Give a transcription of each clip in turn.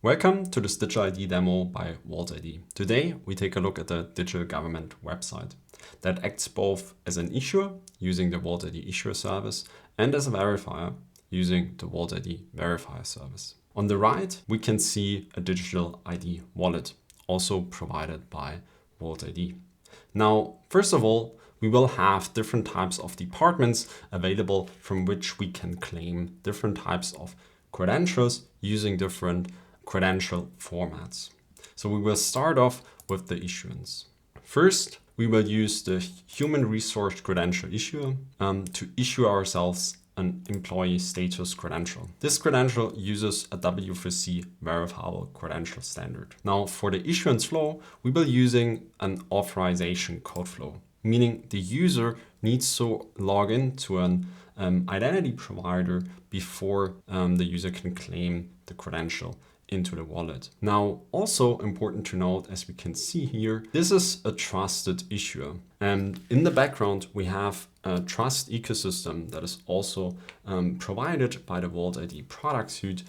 Welcome to this Digital ID demo by Vault ID. Today we take a look at the digital government website that acts both as an issuer using the Vault ID issuer service and as a verifier using the Vault ID verifier service. On the right we can see a digital ID wallet also provided by Vault ID. Now, first of all, we will have different types of departments available from which we can claim different types of credentials using different credential formats. So we will start off with the issuance. First, we will use the human resource credential issuer to issue ourselves an employee status credential. This credential uses a W3C verifiable credential standard. Now for the issuance flow, we will using an authorization code flow, meaning the user needs to log in to an identity provider before the user can claim the credential into the wallet. Now, also important to note, as we can see here, this is a trusted issuer. And in the background, we have a trust ecosystem that is also provided by the Vault ID product suite,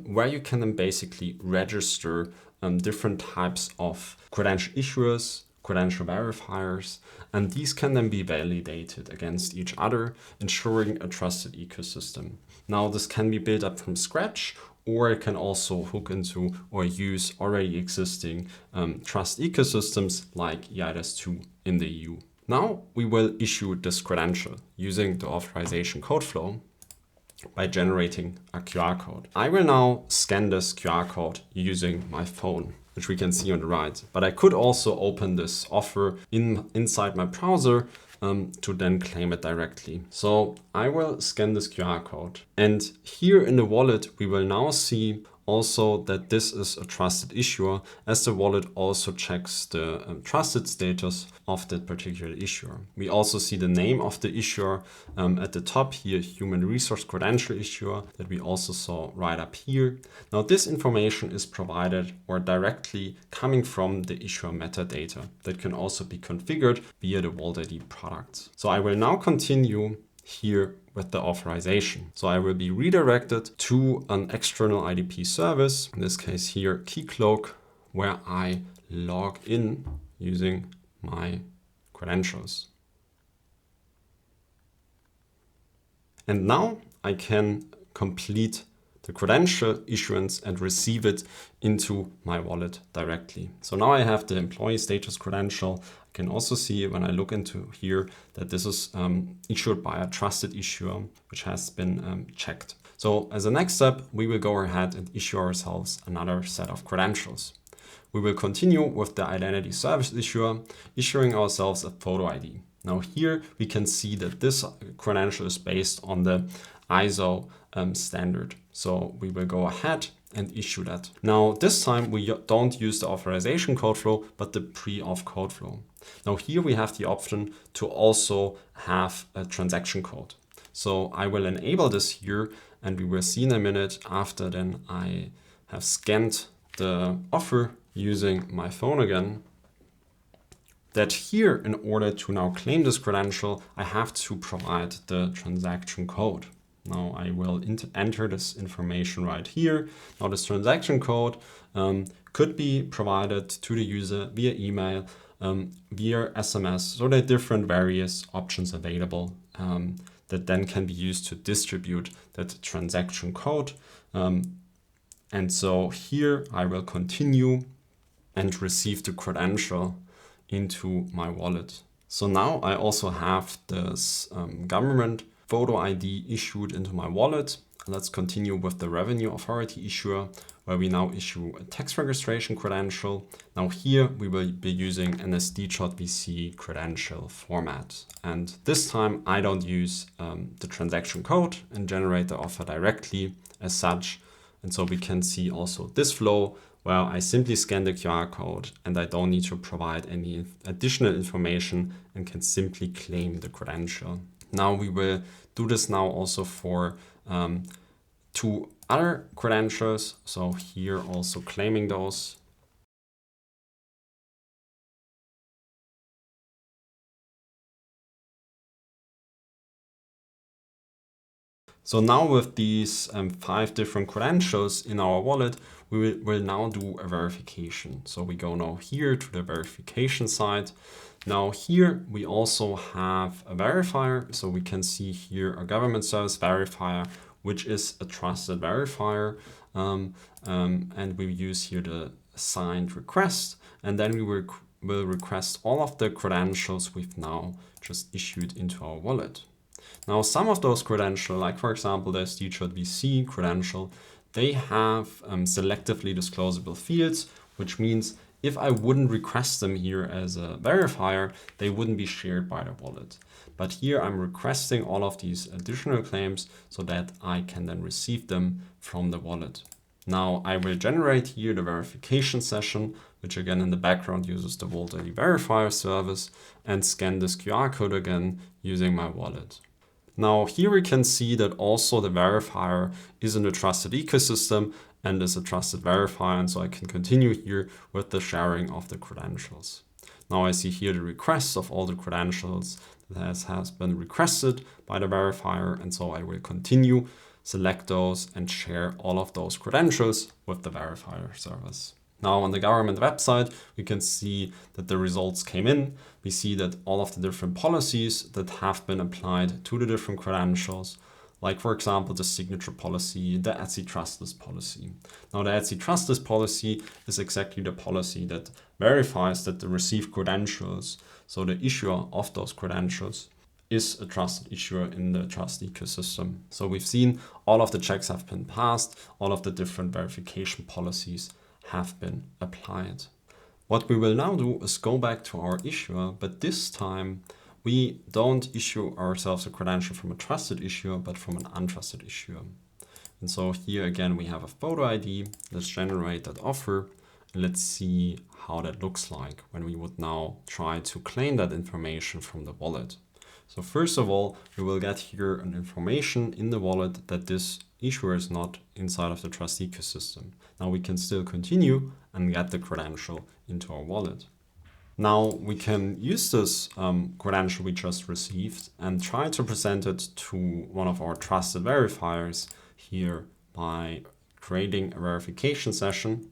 where you can then basically register different types of credential issuers, credential verifiers, and these can then be validated against each other, ensuring a trusted ecosystem. Now, this can be built up from scratch, or it can also hook into or use already existing trust ecosystems like EIDAS2 in the EU. Now we will issue this credential using the authorization code flow by generating a QR code. I will now scan this QR code using my phone, which we can see on the right. But I could also open this offer inside my browser to then claim it directly. So I will scan this QR code. And here in the wallet, we will now see also that this is a trusted issuer, as the wallet also checks the trusted status of that particular issuer. We also see the name of the issuer at the top here, human resource credential issuer, that we also saw right up here. Now this information is provided or directly coming from the issuer metadata that can also be configured via the Vault ID products. So I will now continue here with the authorization. So I will be redirected to an external IDP service, in this case here Keycloak, where I log in using my credentials. And now I can complete the credential issuance and receive it into my wallet directly. So now I have the employee status credential. I can also see when I look into here that this is issued by a trusted issuer, which has been checked. So as a next step, we will go ahead and issue ourselves another set of credentials. We will continue with the identity service issuer, issuing ourselves a photo ID. Now here we can see that this credential is based on the ISO standard. So we will go ahead and issue that. Now this time we don't use the authorization code flow, but the pre-auth code flow. Now here we have the option to also have a transaction code. So I will enable this here, and we will see in a minute after then I have scanned the offer using my phone again, that here in order to now claim this credential, I have to provide the transaction code. Now I will enter this information right here. Now this transaction code could be provided to the user via email, via SMS. So there are different various options available that then can be used to distribute that transaction code. And so here I will continue and receive the credential into my wallet. So now I also have this government photo ID issued into my wallet. Let's continue with the revenue authority issuer, where we now issue a tax registration credential. Now here we will be using an SD.VC credential format. And this time I don't use the transaction code and generate the offer directly as such. And so we can see also this flow where I simply scan the QR code and I don't need to provide any additional information and can simply claim the credential. Now we will do this now also for two other credentials. So here also claiming those. So now with these 5 different credentials in our wallet, we will now do a verification. So we go now here to the verification side. Now here we also have a verifier. So we can see here a government service verifier, which is a trusted verifier. And we use here the signed request. And then we will request all of the credentials we've now just issued into our wallet. Now, some of those credentials, like for example, the SD.VC credential, they have selectively disclosable fields, which means if I wouldn't request them here as a verifier, they wouldn't be shared by the wallet. But here I'm requesting all of these additional claims so that I can then receive them from the wallet. Now I will generate here the verification session, which again in the background uses the Vault ID verifier service, and scan this QR code again using my wallet. Now here we can see that also the verifier is in a trusted ecosystem and is a trusted verifier, and so I can continue here with the sharing of the credentials. Now I see here the request of all the credentials that has been requested by the verifier, and so I will continue, select those, and share all of those credentials with the verifier service. Now on the government website, we can see that the results came in. We see that all of the different policies that have been applied to the different credentials, like for example, the signature policy, the Etsy trustless policy. Now the Etsy trustless policy is exactly the policy that verifies that the received credentials, so the issuer of those credentials, is a trusted issuer in the trust ecosystem. So we've seen all of the checks have been passed, all of the different verification policies have been applied. What we will now do is go back to our issuer, but this time we don't issue ourselves a credential from a trusted issuer, but from an untrusted issuer. And so here again, we have a photo ID. Let's generate that offer. And let's see how that looks like when we would now try to claim that information from the wallet. So first of all, we will get here an information in the wallet that this issuer is not inside of the trust ecosystem. Now we can still continue and get the credential into our wallet. Now we can use this credential we just received and try to present it to one of our trusted verifiers here by creating a verification session.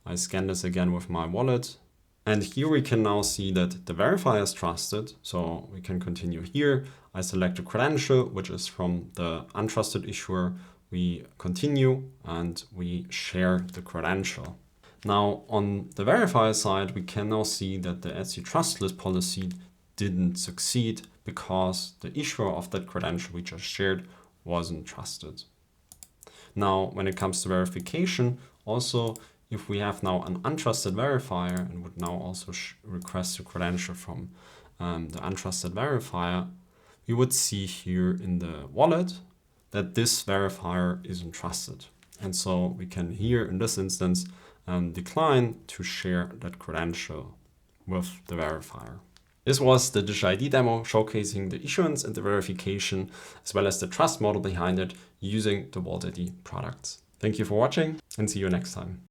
I scan this again with my wallet. And here we can now see that the verifier is trusted. So we can continue here. I select a credential, which is from the untrusted issuer. We continue and we share the credential. Now on the verifier side, we can now see that the Etsy trustless policy didn't succeed because the issuer of that credential we just shared wasn't trusted. Now, when it comes to verification, also, if we have now an untrusted verifier and would now also request a credential from the untrusted verifier, we would see here in the wallet that this verifier isn't trusted. And so we can here in this instance decline to share that credential with the verifier. This was the Digital ID demo showcasing the issuance and the verification, as well as the trust model behind it using the Vault ID products. Thank you for watching and see you next time.